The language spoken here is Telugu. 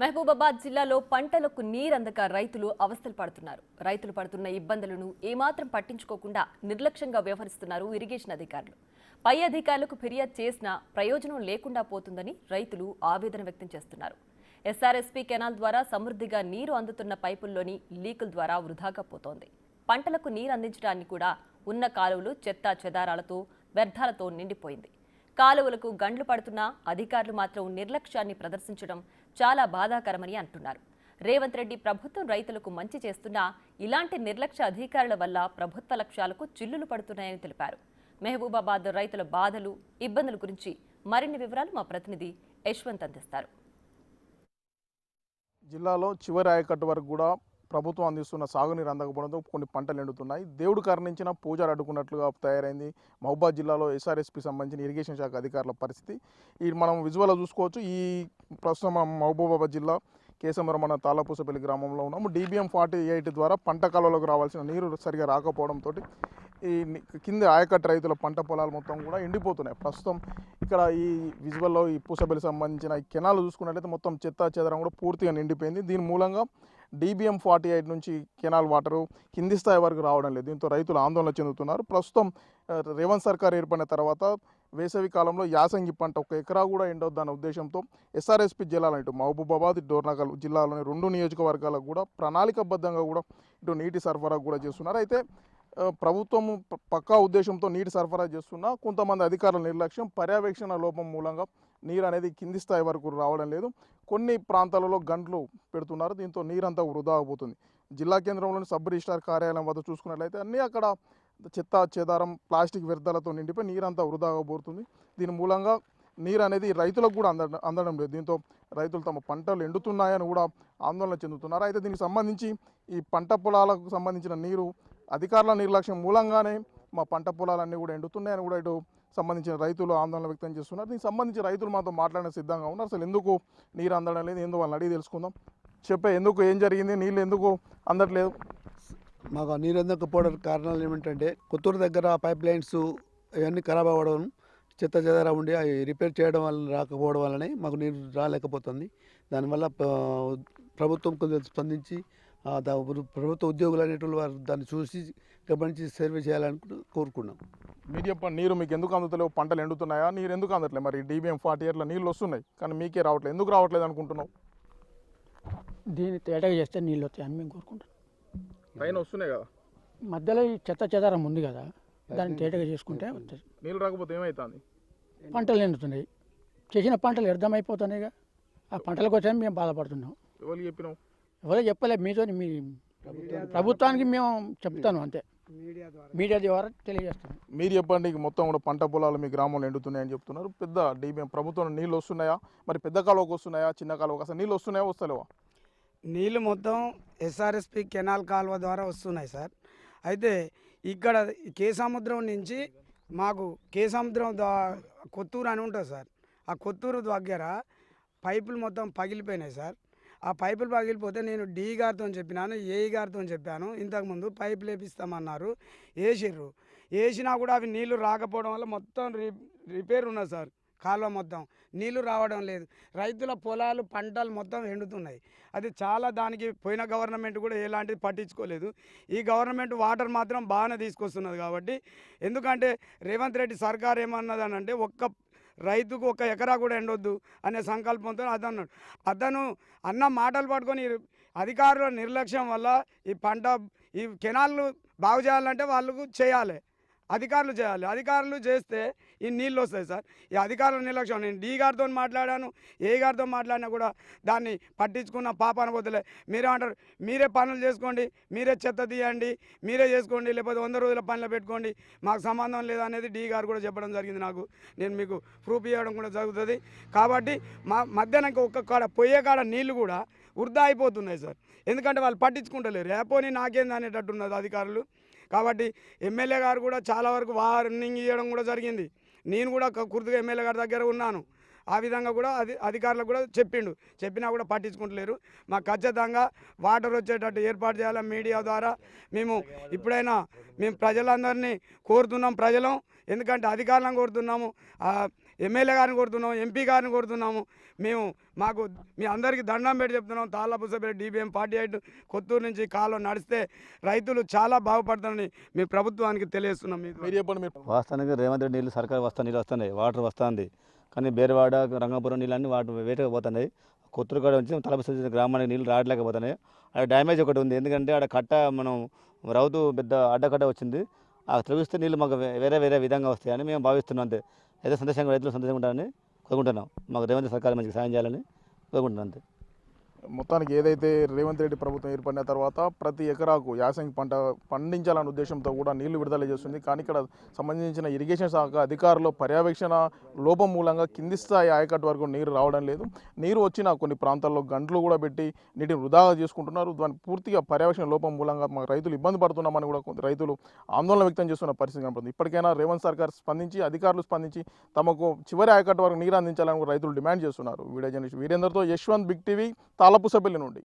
మహబూబాబాద్ జిల్లాలో పంటలకు నీరందక రైతులు అవస్థలు పడుతున్నారు. రైతులు పడుతున్న ఇబ్బందులను ఏమాత్రం పట్టించుకోకుండా నిర్లక్ష్యంగా వ్యవహరిస్తున్నారు ఇరిగేషన్ అధికారులు. పై అధికారులకు ఫిర్యాదు చేసినా ప్రయోజనం లేకుండా పోతుందని రైతులు ఆవేదన వ్యక్తం చేస్తున్నారు. ఎస్ఆర్ఎస్పీ కెనాల్ ద్వారా సమృద్ధిగా నీరు అందుతున్న పైపుల్లోని లీకుల ద్వారా వృధాగా పోతోంది. పంటలకు నీరు అందించడానికి కూడా ఉన్న కాలువలు చెత్తా చెదారాలతో వ్యర్థాలతో నిండిపోయింది. కాలువలకు గండ్లు పడుతున్నా అధికారులు మాత్రం నిర్లక్ష్యాన్ని ప్రదర్శించడం చాలా బాధాకరమని అంటున్నారు. రేవంత్ రెడ్డి ప్రభుత్వం రైతులకు మంచి చేస్తున్నా ఇలాంటి నిర్లక్ష్య అధికారుల వల్ల ప్రభుత్వ లక్ష్యాలకు చిల్లులు పడుతున్నాయని తెలిపారు. మహబూబాబాద్ రైతుల బాధలు, ఇబ్బందుల గురించి మరిన్ని వివరాలు మా ప్రతినిధి యశ్వంత్ అందిస్తారు. జిల్లాలో చివరి ఆయకట్టు వరకు కూడా ప్రభుత్వం అందిస్తున్న సాగునీరు అందకపోవడంతో కొన్ని పంటలు ఎండుతున్నాయి. దేవుడు కరుణించిన పూజలు అడ్డుకున్నట్లుగా తయారైంది మహబూబాబాద్ జిల్లాలో ఎస్ఆర్ఎస్పీ సంబంధించిన ఇరిగేషన్ శాఖ అధికారుల పరిస్థితి. ఈ మనం విజువల్లో చూసుకోవచ్చు. ఈ ప్రస్తుతం మనం మహబూబాబాద్ జిల్లా కేసమర మన తాళపూసపల్లి గ్రామంలో ఉన్నాము. DBM 48 ద్వారా పంట కాలువలకు రావాల్సిన నీరు సరిగా రాకపోవడంతో ఈ కింద ఆయకట్టు రైతుల పంట పొలాలు మొత్తం కూడా ఎండిపోతున్నాయి. ప్రస్తుతం ఇక్కడ ఈ విజువల్లో ఈ పూసపల్లి సంబంధించిన ఈ కెనాల్ చూసుకున్నట్లయితే మొత్తం చెత్త చెదరం కూడా పూర్తిగా నిండిపోయింది. దీని మూలంగా DBM 48 నుంచి కెనాల్ వాటరు కింది స్థాయి వరకు రావడం లేదు. దీంతో రైతులు ఆందోళన చెందుతున్నారు. ప్రస్తుతం రేవంత్ సర్కార్ ఏర్పడిన తర్వాత వేసవి కాలంలో యాసంగి పంట 1 ఎకరా కూడా ఎండొద్దన్న ఉద్దేశంతో ఎస్ఆర్ఎస్పీ జిల్లాలో ఇటు మహబూబాబాద్, డోర్నకల్ జిల్లాలోని 2 నియోజకవర్గాలకు కూడా ప్రణాళికబద్ధంగా కూడా ఇటు నీటి సరఫరా కూడా చేస్తున్నారు. అయితే ప్రభుత్వం పక్కా ఉద్దేశంతో నీటి సరఫరా చేస్తున్నా కొంతమంది అధికారుల నిర్లక్ష్యం, పర్యవేక్షణ లోపం మూలంగా నీరు అనేది కింది స్థాయి వరకు రావడం లేదు. కొన్ని ప్రాంతాలలో గంటలు పెడుతున్నారు. దీంతో నీరంతా వృధా అయిపోతుంది. జిల్లా కేంద్రంలోని సబ్ రిజిస్ట్రార్ కార్యాలయం వద్ద చూసుకున్నట్లయితే అన్నీ అక్కడ చెత్త చెదారం, ప్లాస్టిక్ వ్యర్థాలతో నిండిపోయి నీరంతా వృధాగా పోతుంది. దీని మూలంగా నీరు అనేది రైతులకు కూడా అందడం లేదు. దీంతో రైతులు తమ పంటలు ఎండుతున్నాయని కూడా ఆందోళన చెందుతున్నారు. అయితే దీనికి సంబంధించి ఈ పంట పొలాలకు సంబంధించిన నీరు అధికారుల నిర్లక్ష్యం మూలంగానే మా పంట పొలాలన్నీ కూడా ఎండుతున్నాయని కూడా ఇటు సంబంధించిన రైతులు ఆందోళన వ్యక్తం చేస్తున్నారు. దీనికి సంబంధించి రైతులు మాతో మాట్లాడిన సిద్ధంగా ఉన్నారు. అసలు ఎందుకు నీరు అందడం లేదు, ఎందుకు వాళ్ళని అడిగి తెలుసుకుందాం. ఎందుకు, ఏం జరిగింది, నీళ్ళు ఎందుకు అందట్లేదు? మాకు నీరు అందకపోవడానికి కారణాలు ఏమిటంటే కొత్తూరు దగ్గర పైప్ లైన్స్ ఇవన్నీ ఖరాబ్ అవ్వడం, చెత్త చెదారా ఉండి అవి రిపేర్ చేయడం వల్ల రాకపోవడం వల్లనే మాకు నీరు రాలేకపోతుంది. దానివల్ల ప్రభుత్వం కొంచెం స్పందించి ప్రభుత్వ ఉద్యోగులు అనేటువంటి వారు దాన్ని చూసి గమనించి సర్వే చేయాలని కోరుకున్నాం. మీరు చెప్పండి, నీరు మీకు ఎందుకు అందుతలేవు? పంటలు ఎండుతున్నాయా? నీరు ఎందుకు అందట్లేదు? మరి DBM 48లో నీళ్ళు వస్తున్నాయి కానీ మీకే రావట్లేదు, ఎందుకు రావట్లేదు అనుకుంటున్నావు? దీన్ని తేటగా చేస్తే నీళ్ళు వస్తాయని మేము కోరుకుంటాం. పైన వస్తున్నాయి కదా, మధ్యలో ఈ చెత్త చెదారం ఉంది కదా, దాన్ని తేటగా చేసుకుంటే వస్తుంది. నీళ్ళు రాకపోతే ఏమవుతుంది? పంటలు ఎండుతున్నాయి, చేసిన పంటలు వ్యర్థమైపోతున్నాయిగా. ఆ పంటల కోసం మేము బాధపడుతున్నాం. ఎవరికి చెప్పినావు? ఎవరో చెప్పలేదు, మీతో మీ ప్రభుత్వానికి మేము చెప్తాను అంతే, మీడియా ద్వారా తెలియజేస్తాను. మీరు చెప్పండి, మొత్తం కూడా పంట పొలాలు మీ గ్రామంలో ఎండుతున్నాయని చెప్తున్నారు. పెద్ద DBM ప్రభుత్వం నీళ్ళు వస్తున్నాయా? మరి పెద్ద కాలువకు వస్తున్నాయా, చిన్న కాలువకు? అసలు నీళ్ళు వస్తున్నాయా, వస్తలేవా? నీళ్ళు మొత్తం ఎస్ఆర్ఎస్పీ కెనాల్ కాలువ ద్వారా వస్తున్నాయి సార్. అయితే ఇక్కడ కేసముద్రం నుంచి మాకు కేసముద్రం కొత్తూరు అని ఉంటుంది సార్. ఆ కొత్తూరు దగ్గర పైపులు మొత్తం పగిలిపోయినాయి సార్. ఆ పైపులు పగిలిపోతే నేను D గారితో చెప్పినాను, AE గారితో చెప్పాను. ఇంతకుముందు పైపులు వేపిస్తామన్నారు, వేసినా కూడా అవి నీళ్లు రాకపోవడం వల్ల మొత్తం రిపేర్ ఉన్నది సార్. కాలువ మొత్తం నీళ్లు రావడం లేదు. రైతుల పొలాలు, పంటలు మొత్తం ఎండుతున్నాయి. అది చాలా, దానికి పోయిన గవర్నమెంట్ కూడా ఎలాంటిది పట్టించుకోలేదు. ఈ గవర్నమెంట్ వాటర్ మాత్రం బాగానే తీసుకొస్తున్నది. కాబట్టి ఎందుకంటే రేవంత్ రెడ్డి సర్కార్ ఏమన్నదని అంటే ఒక్క రైతుకు 1 ఎకరా కూడా ఎండొద్దు అనే సంకల్పంతో అతను అన్న మాటలు పట్టుకొని అధికారుల నిర్లక్ష్యం వల్ల ఈ కెనాల్ను బాగు చేయాలంటే వాళ్ళకు చేయాలి, అధికారులు చేయాలి. అధికారులు చేస్తే ఈ నీళ్ళు వస్తాయి సార్. ఈ అధికారుల నిర్లక్ష్యం. నేను D గారితో మాట్లాడాను, AE గారితో మాట్లాడినా కూడా దాన్ని పట్టించుకున్న పాపాన పోతలే. మీరేమంటారు, మీరే పనులు చేసుకోండి, మీరే చెత్త తీయండి, మీరే చేసుకోండి, లేకపోతే 100 రోజుల పనులు పెట్టుకోండి, మాకు సంబంధం లేదనేది D గారు కూడా చెప్పడం జరిగింది. నేను మీకు ప్రూఫ్ ఇవ్వడం కూడా జరుగుతుంది. కాబట్టి మా మధ్యాహ్నం ఒక్క కాడ పోయే కాడ నీళ్ళు కూడా వృధా అయిపోతున్నాయి సార్. ఎందుకంటే వాళ్ళు పట్టించుకుంటలేరు. ఏపోని నాకేంది అనేటట్టున్నది అధికారులు. కాబట్టి ఎమ్మెల్యే గారు కూడా చాలా వరకు వార్నింగ్ ఇవ్వడం కూడా జరిగింది. నేను కూడా కుర్తుగా ఎమ్మెల్యే గారి దగ్గర ఉన్నాను. ఆ విధంగా కూడా అధికారులకు కూడా చెప్పినా కూడా పట్టించుకుంటలేరు. మాకు ఖచ్చితంగా వాటర్ వచ్చేటట్టు ఏర్పాటు చేయాలి. మీడియా ద్వారా మేము ప్రజలందరినీ కోరుతున్నాం. ఎందుకంటే అధికారులను కోరుతున్నాము. ఎమ్మెల్యే గారిని కొడుతున్నాం, ఎంపీ గారిని కొడుతున్నాము. మాకు మీ అందరికీ దండం పెట్టి చెప్తున్నాం. తాళ్ళపూసపల్లి DBM 48 కొత్తూరు నుంచి కాలువ నడిస్తే రైతులు చాలా బాగుపడతారని మీ ప్రభుత్వానికి తెలియజేస్తున్నాం. మీరు చెప్పండి. మీరు వాస్తవానికి రేవంత్ రెడ్డి నీళ్ళు సర్కారు నీళ్ళు వస్తున్నాయి, వాటర్ వస్తుంది. కానీ బేరవాడ, రంగాపురం నీళ్ళు అన్నీ వాటర్ వేటగా పోతున్నాయి. కొత్తూరు కాడ నుంచి తలపూసపల్లి గ్రామానికి నీళ్ళు రావట్లేకపోతున్నాయి. అక్కడ డ్యామేజ్ ఒకటి ఉంది. ఎందుకంటే ఆడ కట్ట మనం రౌతు పెద్ద అడ్డకట్ట వచ్చింది. ఆ తొలగిస్తే నీళ్ళు మాకు వేరే వేరే విధంగా వస్తాయని మేము భావిస్తున్నాం. అంతే ఏదో సంతోషంగా రైతులు సంతోషంగా ఉంటారని కోరుకుంటున్నాం. మాకు రేవంత్ సర్కారు మంచిగా సాయం చేయాలని కోరుకుంటున్నాం. అంతే. మొత్తానికి ఏదైతే రేవంత్ రెడ్డి ప్రభుత్వం ఏర్పడిన తర్వాత ప్రతి ఎకరాకు యాసంగి పంట పండించాలనే ఉద్దేశంతో కూడా నీళ్లు విడుదల చేస్తుంది. కానీ ఇక్కడ సంబంధించిన ఇరిగేషన్ శాఖ అధికారులు పర్యవేక్షణ లోపం మూలంగా కింది స్థాయి ఆయకట్టు వరకు నీరు రావడం లేదు. నీరు వచ్చిన కొన్ని ప్రాంతాల్లో గంటలు కూడా పెట్టి నీటిని వృధాగా చేసుకుంటున్నారు. దాని పూర్తిగా పర్యవేక్షణ లోపం మూలంగా మా రైతులు ఇబ్బంది పడుతున్నామని కూడా కొంత రైతులు ఆందోళన వ్యక్తం చేస్తున్న పరిస్థితి కనపడుతుంది. ఇప్పటికైనా రేవంత్ సర్కార్ స్పందించి, అధికారులు స్పందించి తమకు చివరి ఆయకట్టు వరకు నీరు అందించాలని రైతులు డిమాండ్ చేస్తున్నారు. వీడియో జర్నలిస్ట్ వీరేందర్తో యశ్వంత్, బిగ్ టీవీ, తాళ్ళపూసపల్లి నుండి.